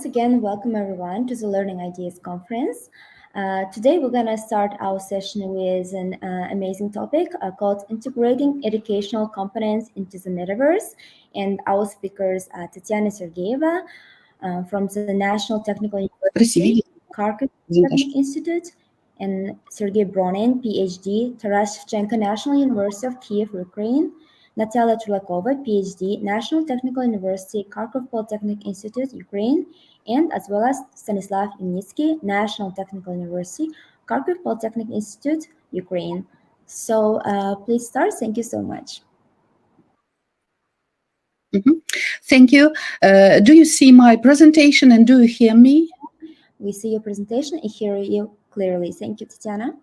once again, welcome everyone to the Learning Ideas Conference. Today we're going to start our session with an amazing topic called Integrating Educational Components into the Metaverse. And our speakers are Tatiana Sergeyeva from the National Technical University, Kharkiv Technical Institute, and Sergey Bronin, PhD, Taras Shevchenko, National University of Kiev, Ukraine, Natalia Trulakova, PhD, National Technical University, Kharkov Polytechnic Institute, Ukraine, and as well as Stanislav Imnitsky, National Technical University, Kharkov Polytechnic Institute, Ukraine. So please start. Thank you so much. Thank you. Do you see my presentation and do you hear me? We see your presentation and hear you clearly. Thank you, Tatiana.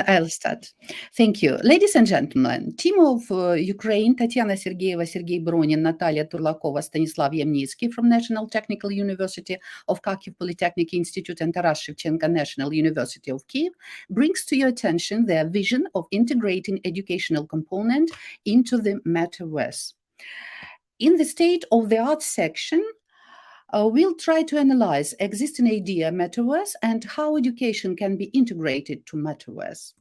I'll start. Thank you. Ladies and gentlemen, team of Ukraine, Tatiana Sergeyeva, Sergey Bronin, Natalia Turlakova, Stanislav Yemnitsky from National Technical University of Kharkiv Polytechnic Institute and Taras Shevchenko National University of Kiev brings to your attention their vision of integrating educational component into the Metaverse. In the state-of-the-art section, we'll try to analyze existing idea Metaverse and how education can be integrated to Metaverse.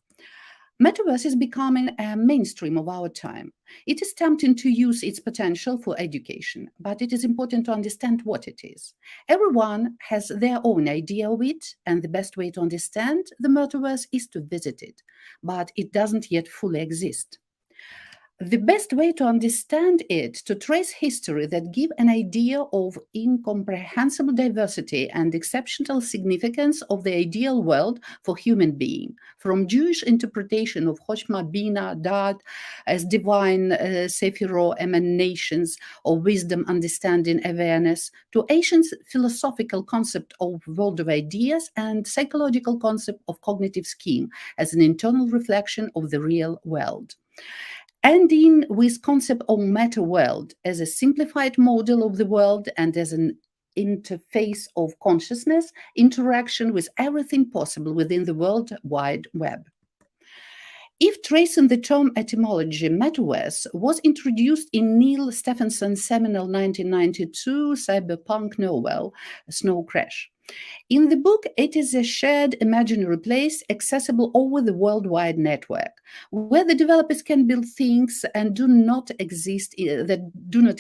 Metaverse is becoming a mainstream of our time. It is tempting to use its potential for education, but it is important to understand what it is. Everyone has their own idea of it, and the best way to understand the Metaverse is to visit it, but it doesn't yet fully exist. The best way to understand it, to trace history that give an idea of incomprehensible diversity and exceptional significance of the ideal world for human being, from Jewish interpretation of Choshma, Bina, Dat as divine Sephiro emanations of wisdom, understanding, awareness, to ancient philosophical concept of world of ideas and psychological concept of cognitive scheme as an internal reflection of the real world. Ending with concept of matter world as a simplified model of the world and as an interface of consciousness, interaction with everything possible within the World Wide Web. If tracing the term etymology, Metaverse was introduced in Neil Stephenson's seminal 1992 cyberpunk novel, Snow Crash. In the book, it is a shared imaginary place accessible over the worldwide network, where the developers can build things and that do not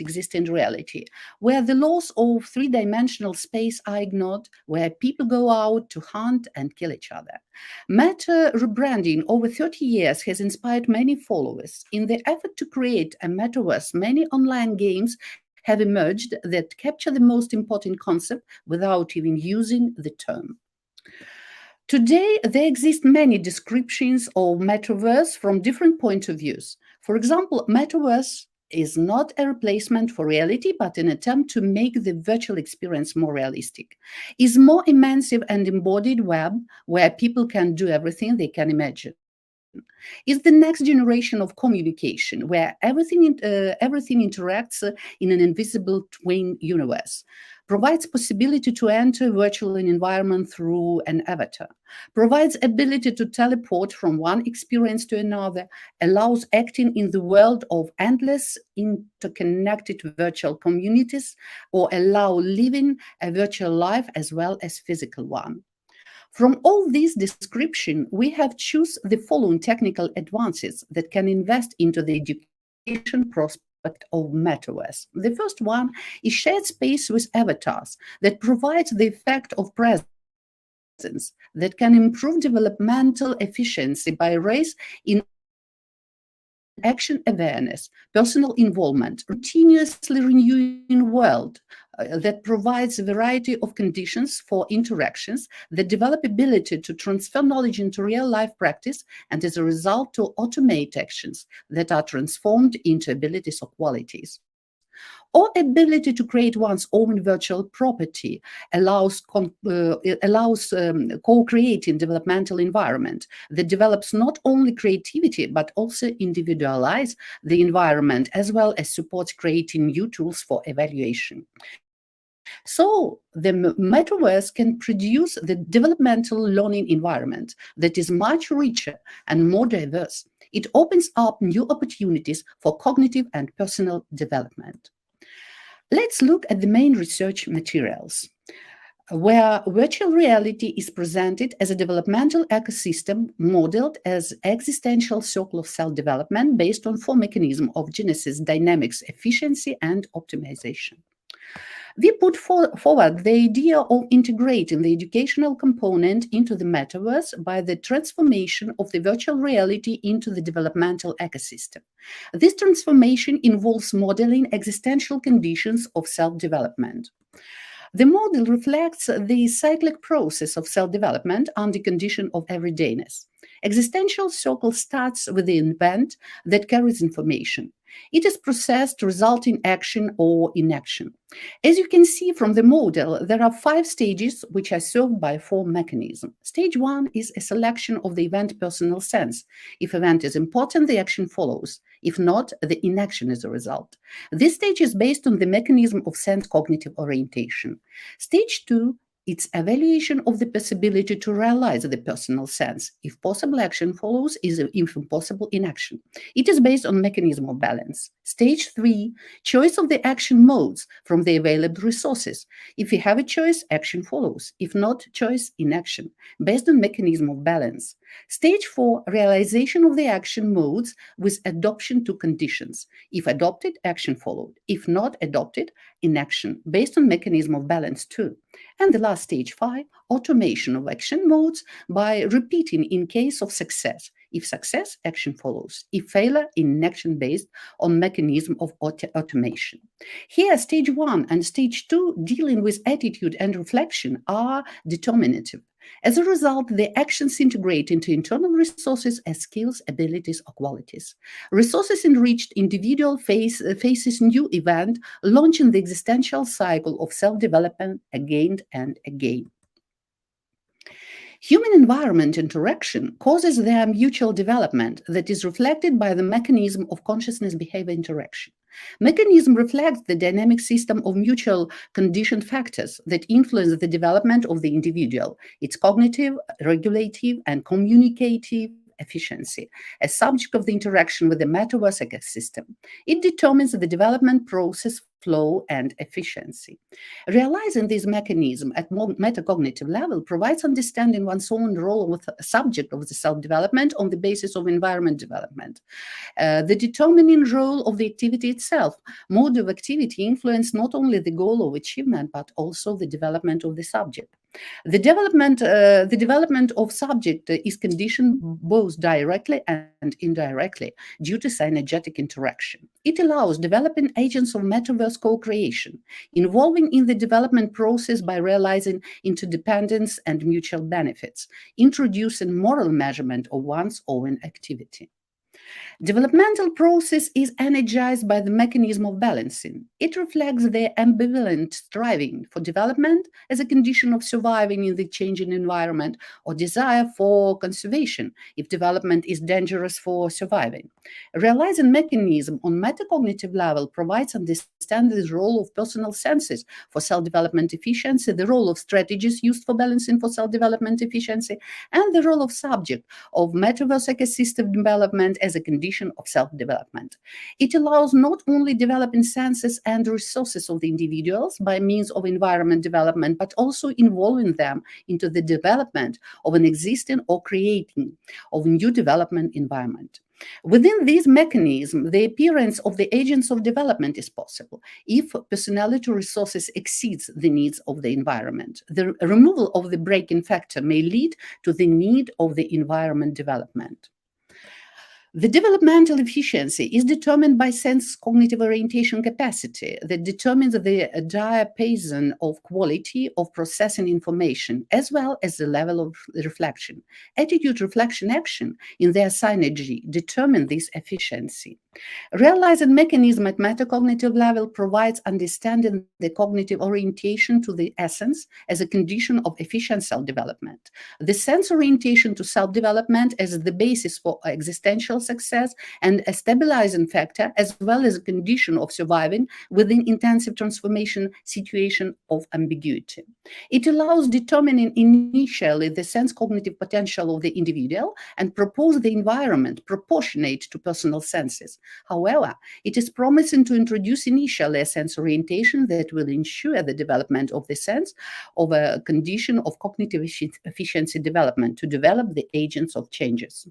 exist in reality, where the laws of three-dimensional space are ignored, where people go out to hunt and kill each other. Meta rebranding over 30 years has inspired many followers. In the effort to create a metaverse, many online games have emerged that capture the most important concept without even using the term. Today, there exist many descriptions of metaverse from different points of view. For example, metaverse is not a replacement for reality, but an attempt to make the virtual experience more realistic. Is more immersive and embodied web where people can do everything they can imagine. Is the next generation of communication where everything interacts in an invisible twin universe, provides possibility to enter a virtual environment through an avatar, provides ability to teleport from one experience to another, allows acting in the world of endless interconnected virtual communities, or allow living a virtual life as well as physical one. From all these descriptions, we have chosen the following technical advances that can invest into the education prospect of Metaverse. The first one is shared space with avatars that provides the effect of presence that can improve developmental efficiency by raise in action awareness, personal involvement, continuously renewing world that provides a variety of conditions for interactions that develop ability to transfer knowledge into real-life practice and as a result to automate actions that are transformed into abilities or qualities. Or ability to create one's own virtual property allows co-creating developmental environment that develops not only creativity, but also individualize the environment, as well as supports creating new tools for evaluation. So the Metaverse can produce the developmental learning environment that is much richer and more diverse. It opens up new opportunities for cognitive and personal development. Let's look at the main research materials, where virtual reality is presented as a developmental ecosystem modeled as existential circle of self-development based on four mechanisms of genesis, dynamics, efficiency, and optimization. We put forward the idea of integrating the educational component into the metaverse by the transformation of the virtual reality into the developmental ecosystem. This transformation involves modeling existential conditions of self-development. The model reflects the cyclic process of self-development under condition of everydayness. Existential circle starts with the event that carries information. It is processed, resulting in action or inaction. As you can see from the model, there are 5 stages which are served by 4 mechanisms. Stage 1 is a selection of the event personal sense. If event is important, the action follows. If not, the inaction is a result. This stage is based on the mechanism of sense cognitive orientation. Stage 2, it's evaluation of the possibility to realize the personal sense. If possible, action follows. If impossible, inaction. It is based on mechanism of balance. Stage 3, choice of the action modes from the available resources. If you have a choice, action follows. If not, choice, inaction, based on mechanism of balance. Stage 4, realization of the action modes with adoption to conditions. If adopted, action followed. If not adopted, inaction, based on mechanism of balance too. And the last stage 5, automation of action modes by repeating in case of success. If success, action follows. If failure, inaction based on mechanism of automation. Here, stage 1 and stage 2 dealing with attitude and reflection are determinative. As a result, the actions integrate into internal resources as skills, abilities, or qualities. Resources enriched individual faces new event, launching the existential cycle of self-development again and again. Human-environment interaction causes their mutual development that is reflected by the mechanism of consciousness behavior interaction. Mechanism reflects the dynamic system of mutual conditioned factors that influence the development of the individual, its cognitive, regulative, and communicative efficiency as subject of the interaction with the metaverse ecosystem. It determines the development process, flow, and efficiency. Realizing this mechanism at metacognitive level provides understanding one's own role with a subject of the self-development on the basis of environment development. The determining role of the activity itself. Mode of activity influence not only the goal of achievement, but also the development of the subject. The development of subject is conditioned both directly and indirectly due to synergetic interaction. It allows developing agents of metaverse co-creation, involving in the development process by realizing interdependence and mutual benefits, introducing moral measurement of one's own activity. Developmental process is energized by the mechanism of balancing. It reflects the ambivalent striving for development as a condition of surviving in the changing environment or desire for conservation if development is dangerous for surviving. Realizing mechanism on metacognitive level provides understanding the role of personal senses for self-development efficiency, the role of strategies used for balancing for self-development efficiency, and the role of subject of metaverse ecosystem development as a condition of self-development. It allows not only developing senses and resources of the individuals by means of environment development, but also involving them into the development of an existing or creating of a new development environment. Within this mechanism, the appearance of the agents of development is possible if personality resources exceeds the needs of the environment. The removal of the breaking factor may lead to the need of the environment development. The developmental efficiency is determined by sense cognitive orientation capacity that determines the diapason of quality of processing information, as well as the level of reflection. Attitude, reflection, action in their synergy determine this efficiency. Realizing mechanism at metacognitive level provides understanding the cognitive orientation to the essence as a condition of efficient self-development. The sense orientation to self-development as the basis for existential success and a stabilizing factor, as well as a condition of surviving within intensive transformation situation of ambiguity. It allows determining initially the sense cognitive potential of the individual and propose the environment proportionate to personal senses. However, it is promising to introduce initially a sense orientation that will ensure the development of the sense of a condition of cognitive efficiency development to develop the agents of changes.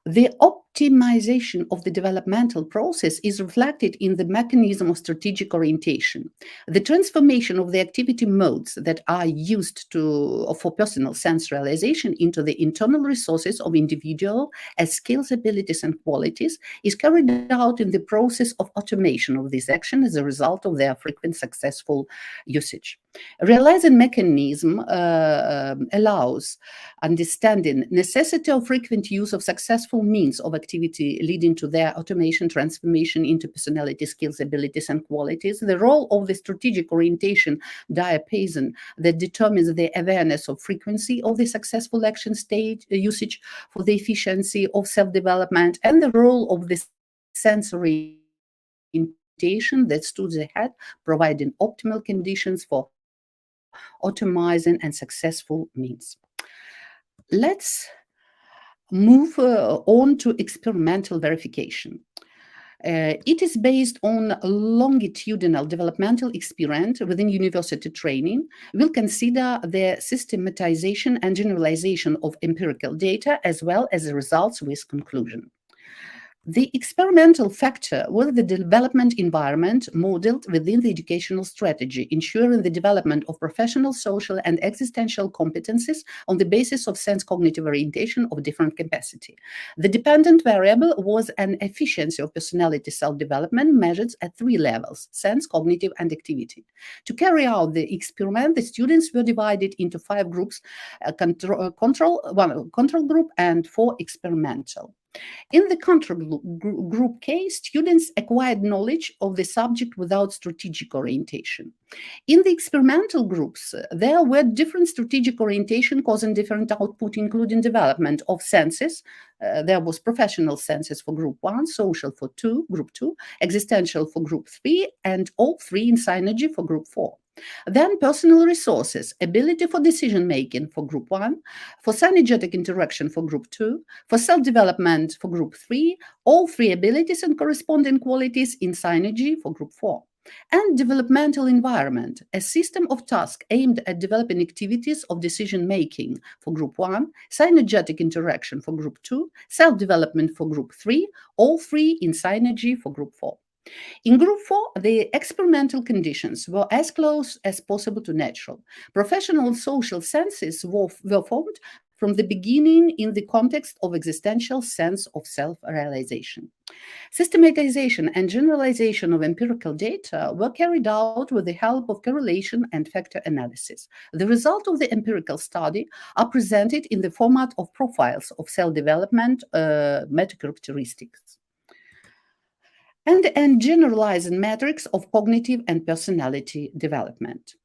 The optimization of the developmental process is reflected in the mechanism of strategic orientation. The transformation of the activity modes that are used for personal sense realization into the internal resources of individual as skills, abilities, and qualities is carried out in the process of automation of this action as a result of their frequent successful usage. A realizing mechanism allows understanding necessity of frequent use of successful means of activity leading to their automation transformation into personality, skills, abilities, and qualities, the role of the strategic orientation diapason that determines the awareness of frequency of the successful action state usage for the efficiency of self-development, and the role of the sense orientation that stood ahead, providing optimal conditions for optimizing and successful means. Let's move on to experimental verification. It is based on longitudinal developmental experience within university training. We'll consider the systematization and generalization of empirical data as well as the results with conclusion. The experimental factor was the development environment modeled within the educational strategy, ensuring the development of professional, social, and existential competencies on the basis of sense cognitive orientation of different capacity. The dependent variable was an efficiency of personality self-development measured at 3 levels: sense, cognitive, and activity. To carry out the experiment, the students were divided into 5 groups, control group and 4 experimental. In the control group case, students acquired knowledge of the subject without strategic orientation. In the experimental groups, there were different strategic orientation causing different output, including development of senses. There was professional senses for group 1, social for group 2, existential for group 3, and all 3 in synergy for group 4. Then personal resources, ability for decision-making for group 1, for synergetic interaction for group 2, for self-development for group 3, all 3 abilities and corresponding qualities in synergy for group 4. And developmental environment, a system of tasks aimed at developing activities of decision-making for group 1, synergetic interaction for group 2, self-development for group 3, all 3 in synergy for group 4. In group 4, the experimental conditions were as close as possible to natural. Professional and social senses were formed from the beginning in the context of existential sense of self-realization. Systematization and generalization of empirical data were carried out with the help of correlation and factor analysis. The results of the empirical study are presented in the format of profiles of self-development meta-characteristics and generalizing metrics of cognitive and personality development.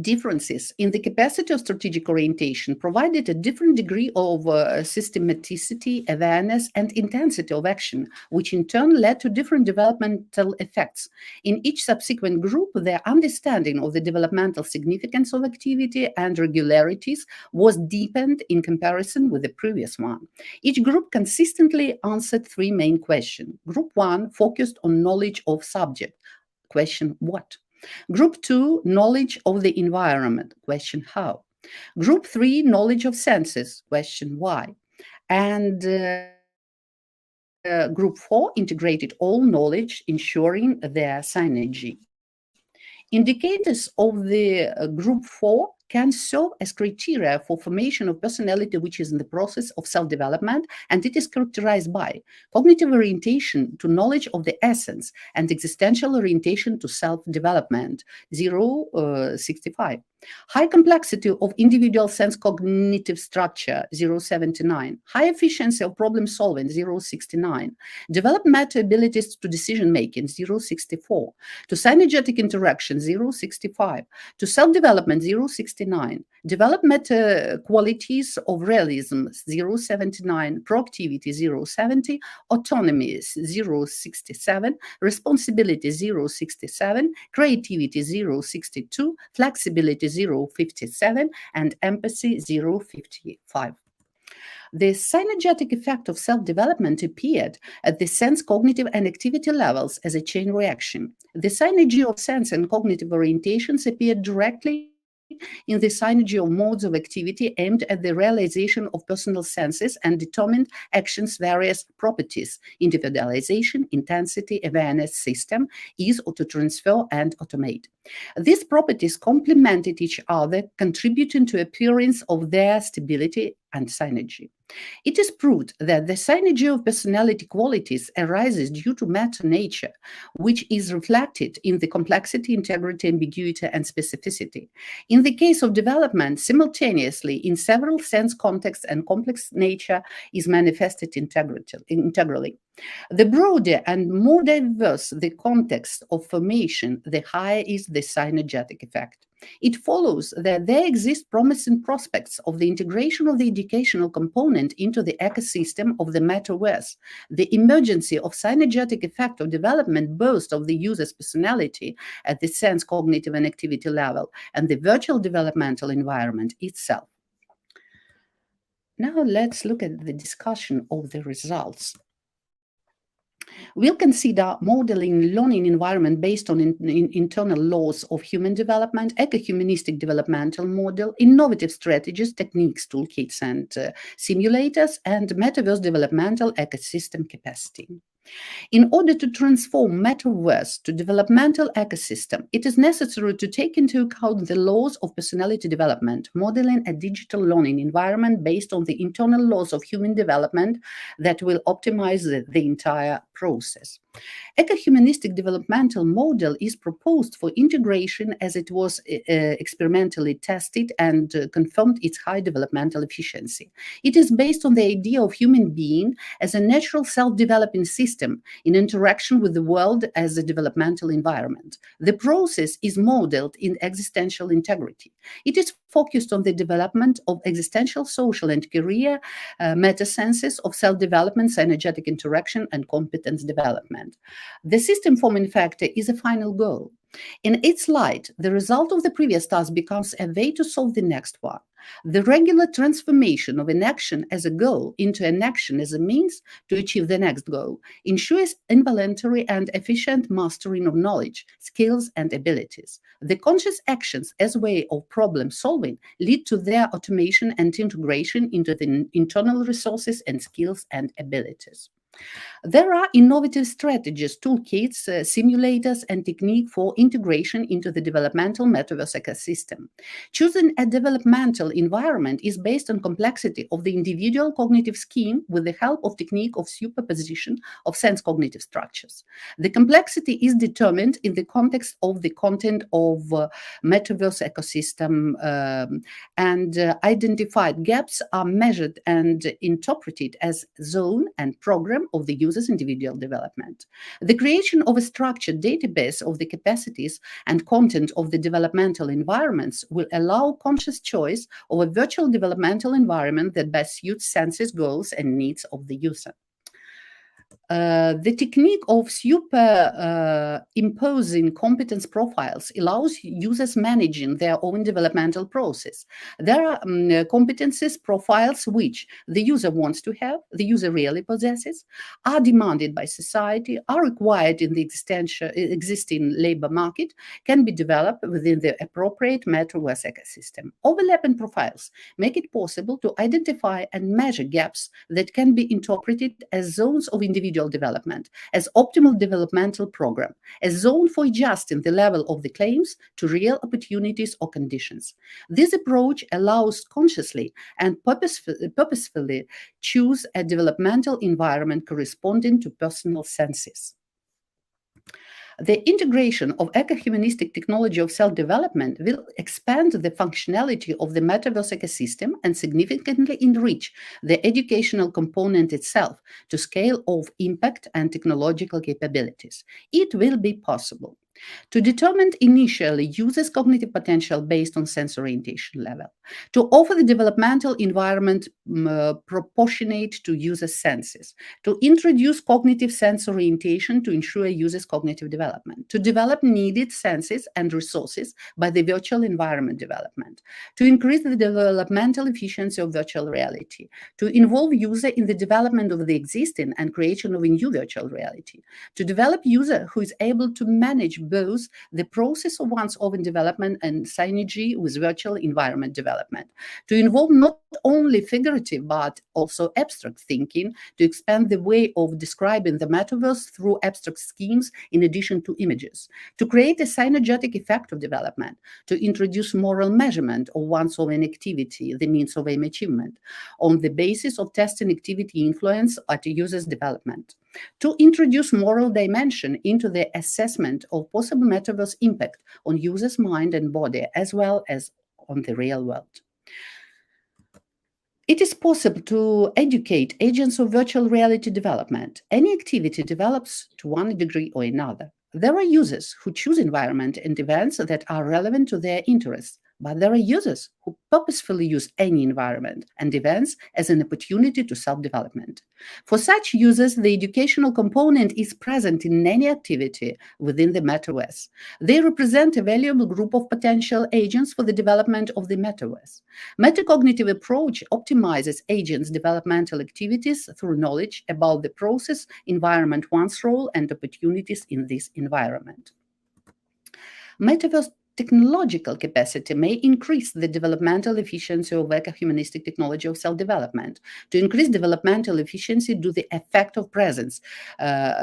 Differences in the capacity of strategic orientation provided a different degree of systematicity, awareness, and intensity of action, which in turn led to different developmental effects. In each subsequent group, their understanding of the developmental significance of activity and regularities was deepened in comparison with the previous one. Each group consistently answered 3 main questions. Group 1 focused on knowledge of subject. Question: what? Group 2, knowledge of the environment. Question: how? Group 3, knowledge of senses. Question: why? And Group 4, integrated all knowledge, ensuring their synergy. Indicators of the Group 4 can serve as criteria for formation of personality which is in the process of self-development, and it is characterized by cognitive orientation to knowledge of the essence and existential orientation to self-development, 065. High complexity of individual sense cognitive structure, 079. High efficiency of problem solving, 069. Develop meta abilities to decision making, 064. To synergetic interaction, 065. To self-development, 066. 069, development qualities of realism 079, proactivity 070, autonomy 067, responsibility 067, creativity 062, flexibility 057, and empathy 055. The synergetic effect of self-development appeared at the sense, cognitive, and activity levels as a chain reaction. The synergy of sense and cognitive orientations appeared directly in the synergy of modes of activity aimed at the realization of personal senses and determined actions' various properties: individualization, intensity, awareness, system, ease to transfer, and automate. These properties complemented each other, contributing to appearance of their stability and synergy. It is proved that the synergy of personality qualities arises due to matter nature, which is reflected in the complexity, integrity, ambiguity, and specificity. In the case of development, simultaneously in several sense contexts and complex nature is manifested integrally. The broader and more diverse the context of formation, the higher is the synergetic effect. It follows that there exist promising prospects of the integration of the educational component into the ecosystem of the Metaverse. The emergence of synergetic effect of development both of the user's personality at the sense, cognitive, and activity level, and the virtual developmental environment itself. Now let's look at the discussion of the results. We'll consider modeling learning environment based on internal laws of human development, eco-humanistic developmental model, innovative strategies, techniques, toolkits, and simulators, and metaverse developmental ecosystem capacity. In order to transform Metaverse to developmental ecosystem, it is necessary to take into account the laws of personality development, modeling a digital learning environment based on the internal laws of human development that will optimize the entire process. Eco-humanistic developmental model is proposed for integration as it was experimentally tested and confirmed its high developmental efficiency. It is based on the idea of human being as a natural self-developing system in interaction with the world as a developmental environment. The process is modeled in existential integrity. It is focused on the development of existential, social, and career meta-senses of self-development, synergetic interaction, and competence development. The system forming factor is a final goal. In its light, the result of the previous task becomes a way to solve the next one. The regular transformation of an action as a goal into an action as a means to achieve the next goal ensures involuntary and efficient mastering of knowledge, skills, and abilities. The conscious actions as a way of problem solving lead to their automation and integration into the internal resources and skills and abilities. There are innovative strategies, toolkits, simulators, and techniques for integration into the developmental metaverse ecosystem. Choosing a developmental environment is based on complexity of the individual cognitive scheme with the help of technique of superposition of sense cognitive structures. The complexity is determined in the context of the content of metaverse ecosystem, and identified gaps are measured and interpreted as zone and program of the user's individual development. The creation of a structured database of the capacities and content of the developmental environments will allow conscious choice of a virtual developmental environment that best suits senses, goals, and needs of the user. The technique of superimposing competence profiles allows users managing their own developmental process. There are competencies profiles which the user wants to have, the user really possesses, are demanded by society, are required in the existing labor market, can be developed within the appropriate metaverse ecosystem. Overlapping profiles make it possible to identify and measure gaps that can be interpreted as zones of individual development, as optimal developmental program, a zone for adjusting the level of the claims to real opportunities or conditions. This approach allows consciously and purposefully choose a developmental environment corresponding to personal senses. The integration of eco-humanistic technology of self-development will expand the functionality of the metaverse ecosystem and significantly enrich the educational component itself to scale of impact and technological capabilities. It will be possible To determine initially users' cognitive potential based on sense orientation level, to offer the developmental environment proportionate to user senses, to introduce cognitive sense orientation to ensure users' cognitive development, to develop needed senses and resources by the virtual environment development, to increase the developmental efficiency of virtual reality, to involve user in the development of the existing and creation of a new virtual reality, to develop user who is able to manage both the process of one's own development and synergy with virtual environment development, to involve not only figurative but also abstract thinking, to expand the way of describing the metaverse through abstract schemes in addition to images, to create a synergetic effect of development, to introduce moral measurement of one's own activity, the means of aim achievement, on the basis of testing activity influence at a user's development, to introduce moral dimension into the assessment of possible metaverse impact on users' mind and body, as well as on the real world. It is possible to educate agents of virtual reality development. Any activity develops to one degree or another. There are users who choose environment and events that are relevant to their interests, but there are users who purposefully use any environment and events as an opportunity to self-development. For such users, the educational component is present in any activity within the metaverse. They represent a valuable group of potential agents for the development of the metaverse. Metacognitive approach optimizes agents' developmental activities through knowledge about the process, environment, one's role, and opportunities in this environment. Metaverse technological capacity may increase the developmental efficiency of eco-humanistic technology of self-development. To increase developmental efficiency due to the effect of presence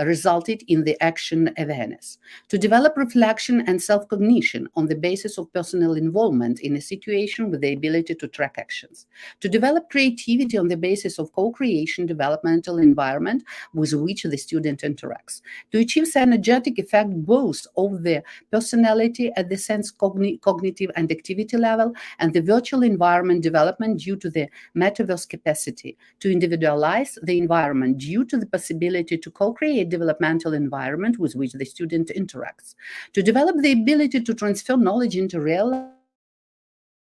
resulted in the action awareness. To develop reflection and self-cognition on the basis of personal involvement in a situation with the ability to track actions. To develop creativity on the basis of co-creation developmental environment with which the student interacts. To achieve synergetic effect both of the personality at the sense cognitive and activity level and the virtual environment development due to the metaverse capacity, to individualize the environment due to the possibility to co-create developmental environment with which the student interacts, to develop the ability to transfer knowledge into real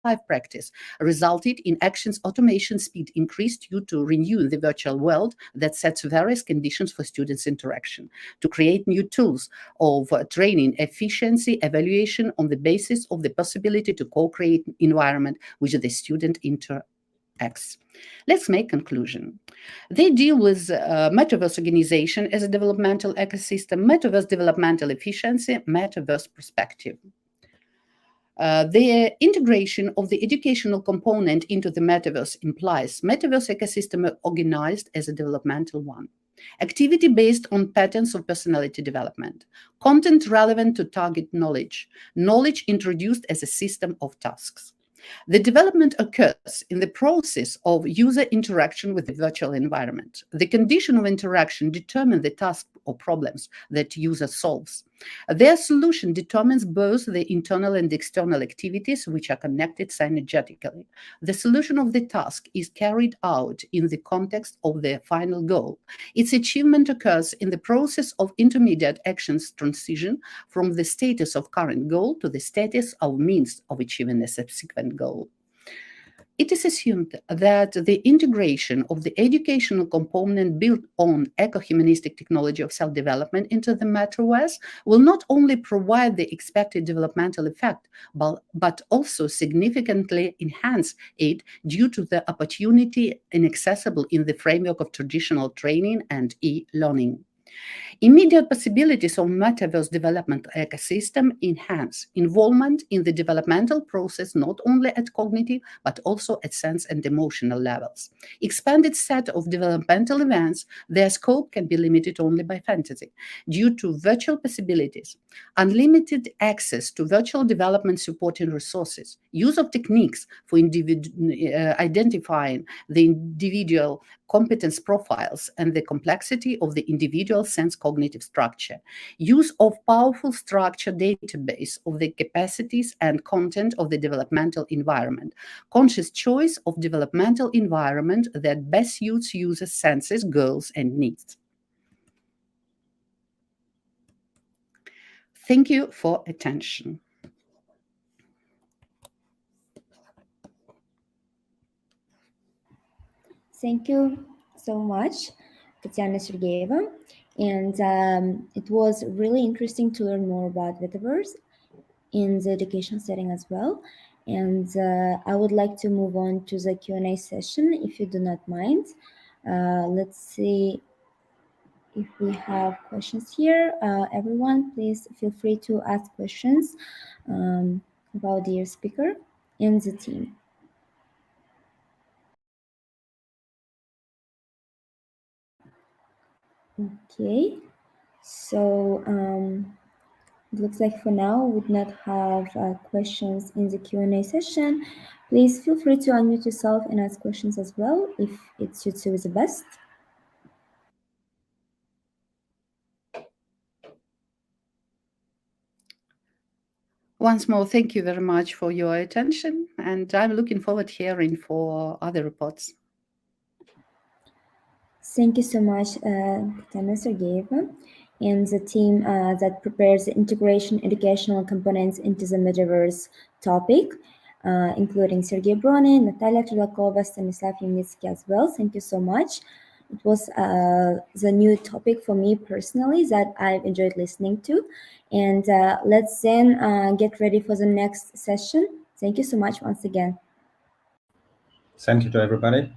life practice, resulted in actions automation speed increased due to renew the virtual world that sets various conditions for students' interaction, to create new tools of training efficiency evaluation on the basis of the possibility to co-create environment which the student interacts. Let's make conclusion. They deal with metaverse organization as a developmental ecosystem, metaverse developmental efficiency, metaverse perspective. The integration of the educational component into the metaverse implies metaverse ecosystem organized as a developmental one. Activity based on patterns of personality development. Content relevant to target knowledge. Knowledge introduced as a system of tasks. The development occurs in the process of user interaction with the virtual environment. The condition of interaction determines the task or problems that user solves. Their solution determines both the internal and external activities which are connected synergetically. The solution of the task is carried out in the context of the final goal. Its achievement occurs in the process of intermediate actions transition from the status of current goal to the status of means of achieving a subsequent goal. It is assumed that the integration of the educational component built on eco-humanistic technology of self-development into the metaverse will not only provide the expected developmental effect, but also significantly enhance it due to the opportunity inaccessible in the framework of traditional training and e-learning. Immediate possibilities of metaverse development ecosystem enhance involvement in the developmental process not only at cognitive but also at sense and emotional levels. Expanded set of developmental events, their scope can be limited only by fantasy due to virtual possibilities, unlimited access to virtual development supporting resources, use of techniques for identifying the individual competence profiles and the complexity of the individual sense cognitive structure, use of powerful structure database of the capacities and content of the developmental environment, conscious choice of developmental environment that best suits users' senses, goals, and needs. Thank you for attention. Thank you so much, Tatiana Sergeyeva. And it was really interesting to learn more about Metaverse in the education setting as well. And I would like to move on to the Q&A session, if you do not mind. Let's see if we have questions here. Everyone, please feel free to ask questions about your speaker and the team. Okay, so it looks like for now we would not have questions in the Q&A session. Please feel free to unmute yourself and ask questions as well if it suits you the best. Once more, thank you very much for your attention, and I'm looking forward to hearing for other reports. Thank you so much, Tatiana Sergeyeva, and the team that prepares the integration educational components into the Metaverse topic, including Sergey Bronin, Natalia Trulakova, Stanislav Yemnitsky as well. Thank you so much. It was the new topic for me personally that I've enjoyed listening to. And let's then get ready for the next session. Thank you so much once again. Thank you to everybody.